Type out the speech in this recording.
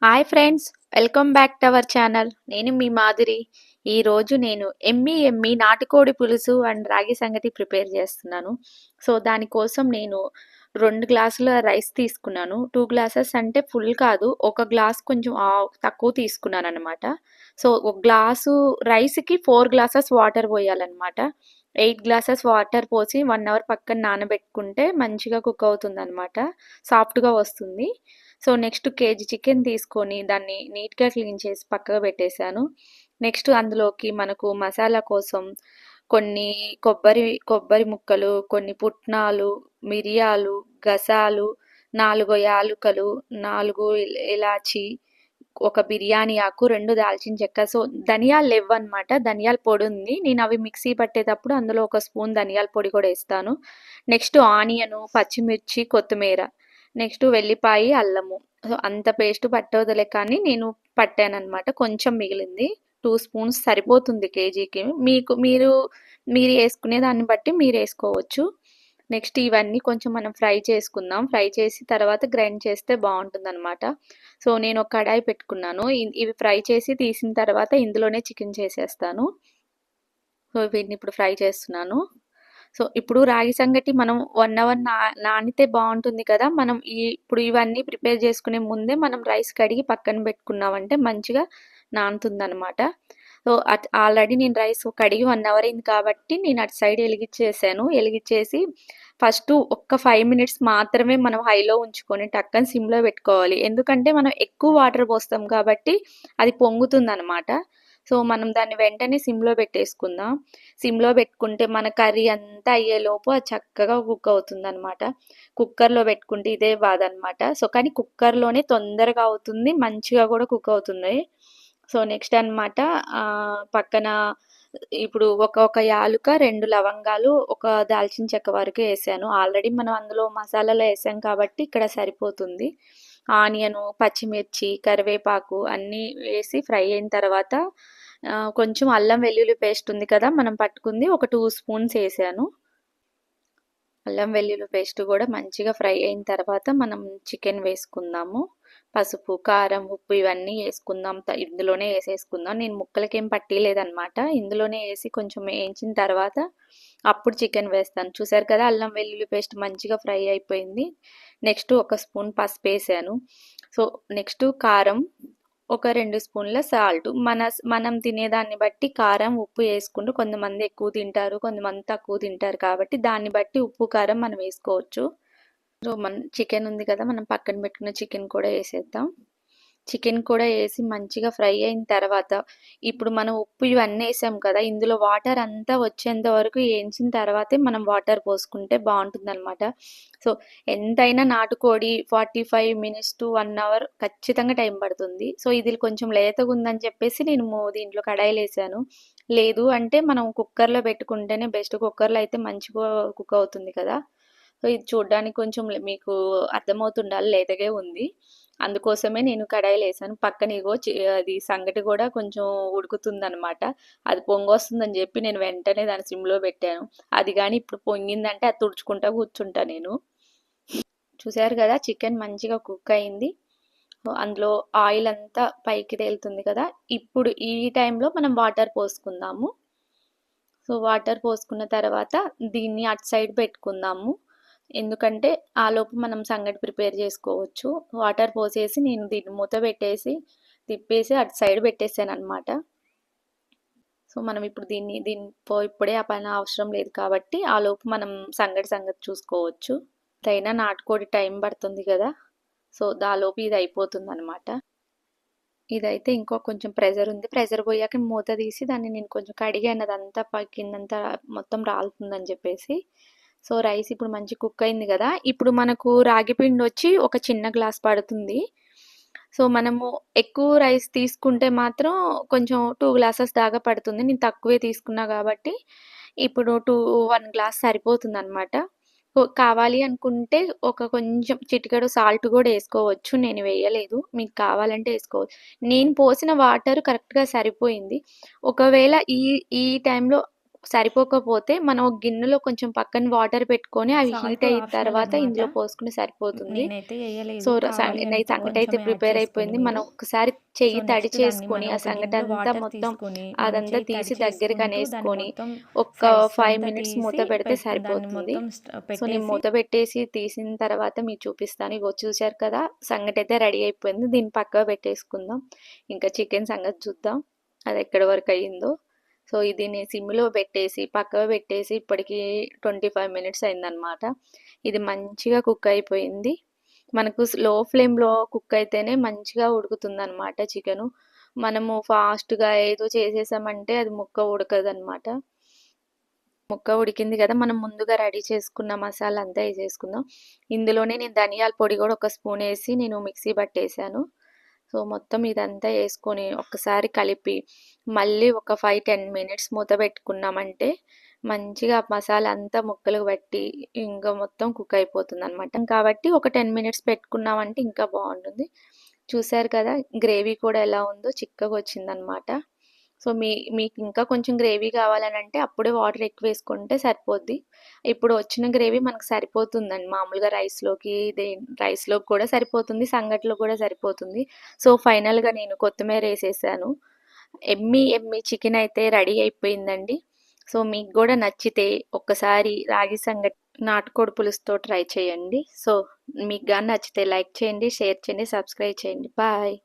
Hi friends, welcome back to our channel. నేను మీ మాధురి. ఈరోజు నేను ఎమ్మి నాటుకోడి పులుసు అండ్ రాగి సంగటి ప్రిపేర్ చేస్తున్నాను. సో దానికోసం నేను 2 గ్లాసుల రైస్ తీసుకున్నాను. 2 గ్లాసెస్ అంటే ఫుల్ కాదు. ఒక గ్లాస్ కొంచెం తక్కువ తీసుకున్నాననమాట. సో ఒక గ్లాసు రైస్‌కి 4 గ్లాసెస్ వాటర్ పోయాలనమాట. 8 గ్లాసెస్ వాటర్ పోసి 1 అవర్ పక్కన నానబెట్టుకుంటే మంచిగా కుక్ అవుతుందనమాట. సాఫ్ట్‌గా వస్తుంది. సో నెక్స్ట్ కేజీ చికెన్ తీసుకొని దాన్ని నీట్‌గా క్లీన్ చేసి పక్కకు పెట్టేశాను. నెక్స్ట్ అందులోకి మనకు మసాలా కోసం కొన్ని కొబ్బరి ముక్కలు, కొన్ని పుట్నాలు, మిరియాలు, గసాలు, 4 యాలుకలు, 4 ఇలాచి, ఒక బిర్యానీ ఆకు, 2 దాల్చిన చెక్క. సో ధనియాలు లేవ్వనమాట. ధనియాల పొడి ఉంది. నేను అవి మిక్సీ పట్టేటప్పుడు అందులో ఒక స్పూన్ ధనియాల పొడి కూడా వేస్తాను. నెక్స్ట్ ఆనియను, పచ్చిమిర్చి, కొత్తిమీర, నెక్స్ట్ వెల్లిపాయి, అల్లము. సో అంత పేస్ట్ పట్టవదులే కానీ నేను పట్టాననమాట. కొంచెం మిగిలింది. 2 స్పూన్స్ సరిపోతుంది కేజీకి. మీరు వేసుకునే దాన్ని బట్టి మీరు వేసుకోవచ్చు. నెక్స్ట్ ఇవన్నీ కొంచెం మనం ఫ్రై చేసుకుందాం. ఫ్రై చేసి తర్వాత గ్రైండ్ చేస్తే బాగుంటుందన్నమాట. సో నేను ఒక కడాయి పెట్టుకున్నాను. ఇవి ఫ్రై చేసి తీసిన తర్వాత ఇందులోనే చికెన్ చేసేస్తాను. సో వీటిని ఇప్పుడు ఫ్రై చేస్తున్నాను. సో ఇప్పుడు రాగి సంగటి మనం 1 అవర్ నానితే బాగుంటుంది కదా. మనం ఇప్పుడు ఇవన్నీ ప్రిపేర్ చేసుకునే ముందే మనం రైస్ కడిగి పక్కన పెట్టుకున్నామంటే మంచిగా నానుతుందనమాట. సో ఆల్రెడీ నేను రైస్ కడిగి 1 అవర్ అయింది కాబట్టి నేను అటు సైడ్ వెలిగించేసాను. వెలిగించేసి ఫస్ట్ ఒక్క 5 మినిట్స్ మాత్రమే మనం హైలో ఉంచుకొని టక్కని సిమ్లో పెట్టుకోవాలి. ఎందుకంటే మనం ఎక్కువ వాటర్ పోస్తాం కాబట్టి అది పొంగుతుందనమాట. సో మనం దాన్ని వెంటనే సిమ్లో పెట్టేసుకుందాం. సిమ్లో పెట్టుకుంటే మన కర్రీ అంతా అయ్యేలోపు అది చక్కగా కుక్ అవుతుందనమాట. కుక్కర్లో పెట్టుకుంటే ఇదే బాధ అనమాట. సో కానీ కుక్కర్లోనే తొందరగా అవుతుంది, మంచిగా కూడా కుక్ అవుతుంది. సో నెక్స్ట్ అనమాట పక్కన ఇప్పుడు ఒక యాలుక, 2 లవంగాలు, ఒక దాల్చిన చెక్క వరకు వేసాను. ఆల్రెడీ మనం అందులో మసాలాలో వేసాం కాబట్టి ఇక్కడ సరిపోతుంది. ఆనియను, పచ్చిమిర్చి, కరివేపాకు అన్నీ వేసి ఫ్రై అయిన తర్వాత కొంచెం అల్లం వెల్లుల్లి పేస్ట్ ఉంది కదా మనం పట్టుకుంది, ఒక 2 స్పూన్స్ వేసాను. అల్లం వెల్లుల్లి పేస్ట్ కూడా మంచిగా ఫ్రై అయిన తర్వాత మనం చికెన్ వేసుకుందాము. పసుపు, కారం, ఉప్పు ఇవన్నీ వేసుకుందాం. ఇందులోనే వేసేసుకుందాం. నేను ముక్కలకేం పట్టిలేదనమాట. ఇందులోనే వేసి కొంచెం వేయించిన తర్వాత అప్పుడు చికెన్ వేస్తాను. చూసారు కదా అల్లం వెల్లుల్లి పేస్ట్ మంచిగా ఫ్రై అయిపోయింది. నెక్స్ట్ ఒక స్పూన్ పసుపు వేసాను. సో నెక్స్ట్ కారం, ఒక 2 స్పూన్ల సాల్ట్. మనం తినేదాన్ని బట్టి కారం, ఉప్పు వేసుకుంటూ, కొంతమంది ఎక్కువ తింటారు, కొంతమంది తక్కువ తింటారు కాబట్టి దాన్ని బట్టి ఉప్పు, కారం మనం వేసుకోవచ్చు. సో మన చికెన్ ఉంది కదా, మనం పక్కన పెట్టుకున్న చికెన్ కూడా వేసేద్దాం. చికెన్ కూడా వేసి మంచిగా ఫ్రై అయిన తర్వాత ఇప్పుడు మనం ఉప్పు ఇవన్నీ వేసాం కదా, ఇందులో వాటర్ అంతా వచ్చేంత వరకు వేయించిన తర్వాతే మనం వాటర్ పోసుకుంటే బాగుంటుందన్నమాట. సో ఎంతైనా నాటుకోడి 45 మినిట్స్ టు 1 అవర్ ఖచ్చితంగా టైం పడుతుంది. సో ఇది కొంచెం లేతగా ఉందని చెప్పేసి నేను దీంట్లో కడాయిలు వేసాను. లేదు అంటే మనం కుక్కర్లో పెట్టుకుంటేనే బెస్ట్. కుక్కర్లో అయితే మంచిగా కుక్ అవుతుంది కదా. సో ఇది చూడడానికి కొంచెం మీకు అర్థమవుతుండాలి, లేతగే ఉంది. అందుకోసమే నేను కడాయిలో వేసాను. పక్కన ఇగో అది సంగటి కూడా కొంచెం ఉడుకుతుందనమాట. అది పొంగొస్తుందని చెప్పి నేను వెంటనే దాన్ని సిమ్లో పెట్టాను. అది కానీ ఇప్పుడు పొంగిందంటే అది తుడుచుకుంటా కూర్చుంటా నేను. చూసారు కదా చికెన్ మంచిగా కుక్ అయింది. అందులో ఆయిల్ అంతా పైకి తేలుతుంది కదా. ఇప్పుడు ఈ టైంలో మనం వాటర్ పోసుకుందాము. సో వాటర్ పోసుకున్న తర్వాత దీన్ని అటు సైడ్ పెట్టుకుందాము. ఎందుకంటే ఆలోపు మనం సంగటి ప్రిపేర్ చేసుకోవచ్చు. వాటర్ పోసేసి నేను దీన్ని మూత పెట్టేసి తిప్పేసి అటు సైడ్ పెట్టేసాను అనమాట. సో మనం ఇప్పుడు ఇప్పుడే ఆ పని అవసరం లేదు కాబట్టి ఆలోపు మనం సంగతి చూసుకోవచ్చు. అయినా నాటుకోడి టైం పడుతుంది కదా. సో దాలోపు ఇది అయిపోతుంది అనమాట. ఇదైతే ఇంకో కొంచెం ప్రెజర్ ఉంది. ప్రెజర్ పోయాక మూత తీసి దాన్ని నేను కొంచెం కడిగాను, అదంతా కిందంతా మొత్తం రాలుతుందని చెప్పేసి. సో రైస్ ఇప్పుడు మంచి కుక్ అయింది కదా. ఇప్పుడు మనకు రాగి పిండి వచ్చి ఒక చిన్న గ్లాస్ పడుతుంది. సో మనము ఎక్కువ రైస్ తీసుకుంటే మాత్రం కొంచెం 2 గ్లాసెస్ దాకా పడుతుంది. నేను తక్కువే తీసుకున్నా కాబట్టి ఇప్పుడు 1 గ్లాస్ సరిపోతుంది అనమాట. కావాలి అనుకుంటే ఒక కొంచెం చిటికెడు సాల్ట్ కూడా వేసుకోవచ్చు. నేను వేయలేదు, మీకు కావాలంటే వేసుకోవచ్చు. నేను పోసిన వాటర్ కరెక్ట్గా సరిపోయింది. ఒకవేళ ఈ టైంలో సరిపోకపోతే మనం ఒక గిన్నెలో కొంచెం పక్కన వాటర్ పెట్టుకొని అవి హీట్ సాల్ట్ అయిన ఆప్షనల్ తర్వాత అనమాట. ఇందులో పోసుకుంటే సరిపోతుంది. నేనైతే సో, ఎయలేదు. కావాలి అంటే సంగటి అయితే కొంచెమే యాడ్ ప్రిపేర్ చేసుకోండి అయిపోయింది. మీరు. మనం ఒక్కసారి సో, చెయ్యి తడి నెక్స్ట్ దాన్ని చేసుకొని, మనం ఆ ఒక గిన్నెలో సంగటంతా వాటర్ మొత్తం తీసుకొని, మనం అదంతా చేయి తడి తీసి చేసుకుంటూ దాన్ని దగ్గరకనేసుకొని, మొత్తం ఒక సైడ్స్ 5 అంతా మినిట్స్ మూత తీసి పెడితే దాన్ని సరిపోతుంది. మొత్తం సో, నేను పెట్టేసి మూత పెట్టేసి తీసిన తర్వాత మీకు చూపిస్తాను. ఇగో చూసారు కదా! సంగటయితే రెడీ అయిపోయింది. దీన్ని పక్కకు పెట్టేసుకుందాం. ఇంకా చికెన్ సంగతి చూద్దాం. అది ఎక్కడి వరకు అయిందో. సో, ఇది నేను సిమ్‌లో పెట్టేసి, పక్కకు పెట్టేసి ఇప్పటికి 25 మినిట్స్ అయిందనమాట. ఇది మంచిగా కుక్ అయిపోయింది. మనకు స్లో ఫ్లేమ్‌లో కుక్ అయితేనే మంచిగా ఉడుకుతుందనమాట చికెను. మనము ఫాస్ట్‌గా ఏదో చేసేసామంటే అది ముక్క ఉడకదనమాట. ముక్క ఉడికింది కదా! మనం ముందుగా రెడీ చేసుకున్న మసాలా అంతా ఏసేసుకుందాం. ఇందులోనే నేను ధనియాల పొడి కూడా ఒక స్పూన్ ఏసి నేను మిక్సీ పట్టేసాను. సో, మొత్తం ఇదంతా ఏసుకొని ఒక్కసారి కలిపి మళ్ళీ ఒక 5, 10 మినిట్స్ మూత పెట్టుకున్నామంటే మంచిగా మసాలా అంతా ముక్కలకు పట్టి ఇంకా మొత్తం కుక్ అయిపోతుందనమాట. కాబట్టి ఒక 10 మినిట్స్ పెట్టుకున్నామంటే ఇంకా బావుంటుంది. చూసారు కదా! గ్రేవీ కూడా ఎలా ఉందో చిక్కగొచ్చిందనమాట. సో, మీకు ఇంకా కొంచెం గ్రేవీ కావాలనంటే అప్పుడే వాటర్ ఎక్కువేసుకుంటే సరిపోద్ది. ఇప్పుడు వచ్చిన గ్రేవీ మనకు సరిపోతుందండి. మామూలుగా రైస్‌లోకి కూడా సరిపోతుంది. సంగటిలో కూడా సరిపోతుంది. సో, ఫైనల్‌గా నేను కొత్తిమీరేసేసాను. యమ్మీ చికెన్ అయితే రెడీ అయిపోయిందండి. సో, మీకు గూడా నచ్చితే ఒక్కసారి రాగి సంగటి నాటుకోడి పులుసుతో ట్రై చేయండి. సో, మీకు గాని నచ్చితే లైక్ చేయండి, షేర్ చేయండి, సబ్స్క్రైబ్ చేయండి. బాయ్.